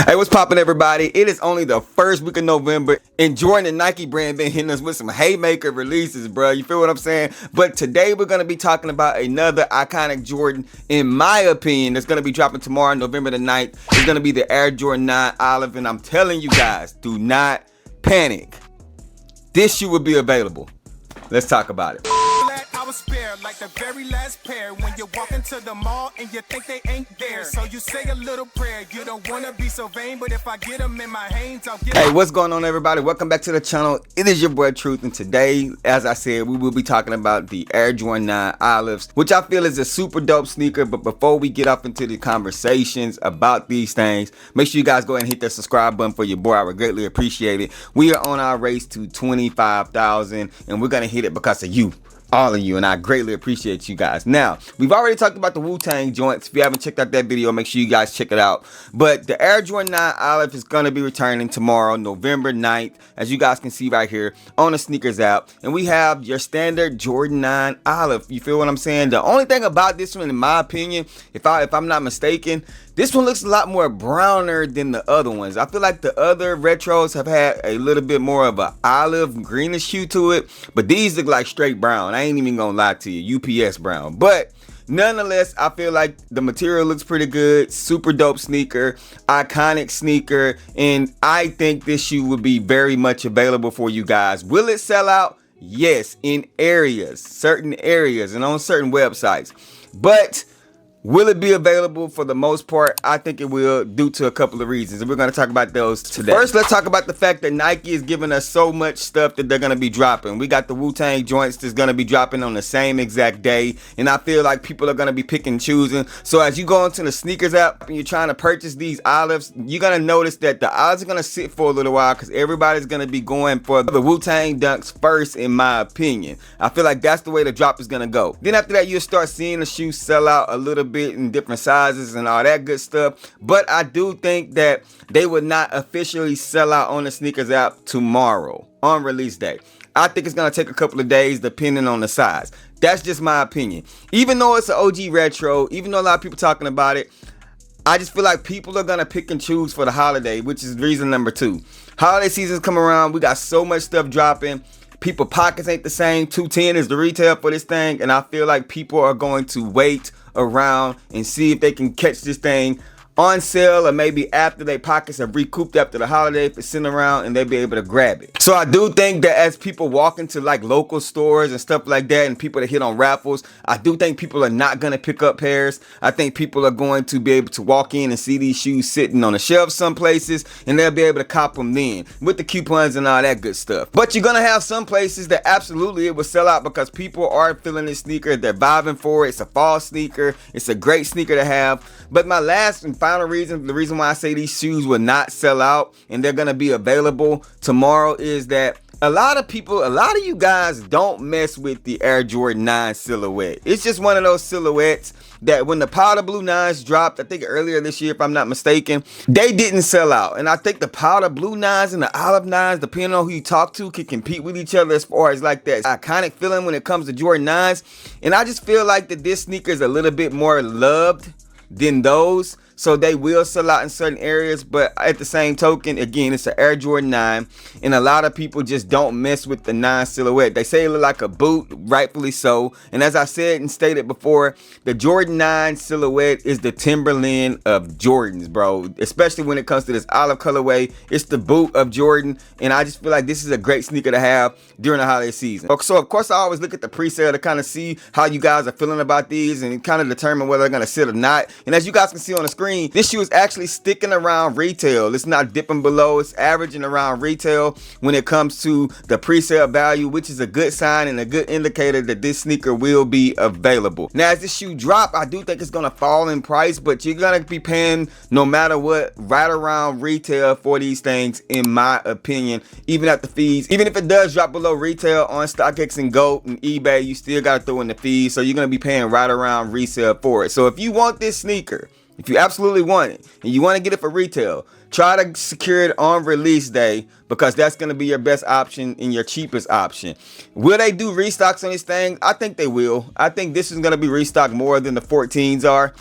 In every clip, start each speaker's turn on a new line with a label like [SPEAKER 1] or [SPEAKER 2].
[SPEAKER 1] Hey, what's poppin', everybody? It is only the first week of November, and Jordan and Nike brand been hitting us with some haymaker releases, bro. You feel what I'm saying? But today we're gonna be talking about another iconic Jordan, in my opinion, that's gonna be dropping tomorrow, November the 9th. It's gonna be the Air Jordan 9 Olive, and I'm telling you guys, do not panic. This shoe will be available. Let's talk about it.
[SPEAKER 2] I was spared like the very last pair when you walk into the mall and you think they ain't there. So you say a little prayer. You don't want to be so vain, but if I get them in my hands, I'll get them.
[SPEAKER 1] Hey, what's going on, everybody? Welcome back to the channel. It is your boy Truth, and today, as I said, we will be talking about the Air Jordan 9 Olives, which I feel is a super dope sneaker. But before we get off into the conversations about these things, make sure you guys go ahead and hit that subscribe button for your boy. I would greatly appreciate it. We are on our race to 25,000, and we're gonna hit it because of you. All of you, and I greatly appreciate you guys. Now, we've already talked about the Wu-Tang joints. If you haven't checked out that video, make sure you guys check it out. But the Air Jordan 9 Olive is going to be returning tomorrow, November 9th, as you guys can see right here on the sneakers app. And we have your standard Jordan 9 Olive. You feel what I'm saying? The only thing about this one, in my opinion, if I'm not mistaken, this one looks a lot more browner than the other ones. I feel like the other retros have had a little bit more of an olive greenish hue to it, but these look like straight brown. I ain't even gonna lie to you, UPS brown. But nonetheless, I feel like the material looks pretty good. Super dope sneaker, iconic sneaker, and I think this shoe will be very much available for you guys. Will it sell out? Yes, in areas, certain areas, and on certain websites. But will it be available? For the most part, I think it will, due to a couple of reasons, and we're going to talk about those today. First, let's talk about the fact that Nike is giving us so much stuff that they're going to be dropping. We got the Wu-Tang joints that's going to be dropping on the same exact day, and I feel like people are going to be picking and choosing. So as you go into the sneakers app and you're trying to purchase these olives, you're going to notice that the olives are going to sit for a little while because everybody's going to be going for the Wu-Tang dunks first, in my opinion. I feel like that's the way the drop is going to go. Then after that, you'll start seeing the shoes sell out a little bit in different sizes and all that good stuff. But I do think that they would not officially sell out on the sneakers app tomorrow on release day. I think it's going to take a couple of days depending on the size. That's just my opinion. Even though it's an OG retro, even though a lot of people talking about it, I just feel like people are going to pick and choose for the holiday, which is reason number two. Holiday season's come around. We got so much stuff dropping. People pockets ain't the same. $210 is the retail for this thing, and I feel like people are going to wait around and see if they can catch this thing on sale, or maybe after their pockets have recouped after the holiday, if it's sitting around, and they'll be able to grab it. So I do think that as people walk into like local stores and stuff like that, and people that hit on raffles, I do think people are not going to pick up pairs. I think people are going to be able to walk in and see these shoes sitting on the shelves some places, and they'll be able to cop them then with the coupons and all that good stuff. But you're going to have some places that absolutely it will sell out because people are feeling this sneaker. They're vibing for it. It's a fall sneaker. It's a great sneaker to have. But my last and final reason, the reason why I say these shoes will not sell out and they're going to be available tomorrow, is that a lot of you guys don't mess with the Air Jordan 9 silhouette. It's just one of those silhouettes that when the powder blue 9s dropped, I think earlier this year, if I'm not mistaken, they didn't sell out. And I think the powder blue 9s and the olive 9s, depending on who you talk to, can compete with each other as far as like that iconic feeling when it comes to Jordan 9s. And I just feel like that this sneaker is a little bit more loved than those. So they will sell out in certain areas, but at the same token, again, it's an Air Jordan 9, and a lot of people just don't mess with the 9 silhouette. They say it look like a boot, rightfully so. And as I said and stated before, the Jordan 9 silhouette is the Timberland of Jordans, bro. Especially when it comes to this olive colorway, it's the boot of Jordan, and I just feel like this is a great sneaker to have during the holiday season. So of course, I always look at the pre-sale to kind of see how you guys are feeling about these and kind of determine whether they're gonna sit or not. And as you guys can see on the screen, this shoe is actually sticking around retail. It's not dipping below. It's averaging around retail when it comes to the pre-sale value, which is a good sign and a good indicator that this sneaker will be available. Now, as this shoe drop, I do think it's going to fall in price, but you're going to be paying, no matter what, right around retail for these things, in my opinion, even at the fees. Even if it does drop below retail on StockX and GOAT and eBay, you still got to throw in the fees, so you're going to be paying right around resale for it. So if you want this sneaker, if you absolutely want it and you want to get it for retail, try to secure it on release day because that's going to be your best option and your cheapest option. Will they do restocks on these things? I think they will. I think this is going to be restocked more than the 14s are.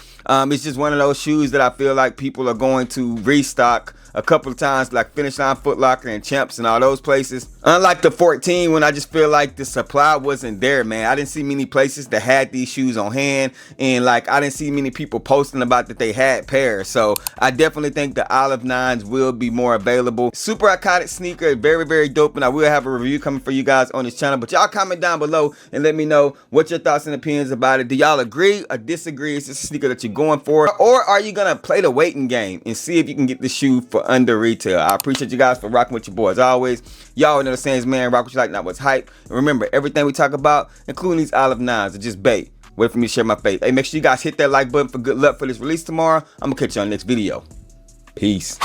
[SPEAKER 1] It's just one of those shoes that I feel like people are going to restock a couple of times, like Finish Line, Foot Locker, and Champs and all those places. Unlike the 14, when I just feel like the supply wasn't there, man. I didn't see many places that had these shoes on hand, and like I didn't see many people posting about that they had pairs. So I definitely think the Olive 9s will be more available. Super iconic sneaker, very, very dope, and I will have a review coming for you guys on this channel. But y'all comment down below and let me know what your thoughts and opinions about it. Do y'all agree or disagree? Is this a sneaker that you're going for, or are you gonna play the waiting game and see if you can get the shoe for under retail? I appreciate you guys for rocking with your boys. As always, y'all know the saying is, man, rock what you like, not what's hype. And remember, everything we talk about, including these Olive 9s, are just bait. Wait for me to share my faith. Hey, make sure you guys hit that like button for good luck for this release tomorrow. I'm gonna catch you on the next video. Peace.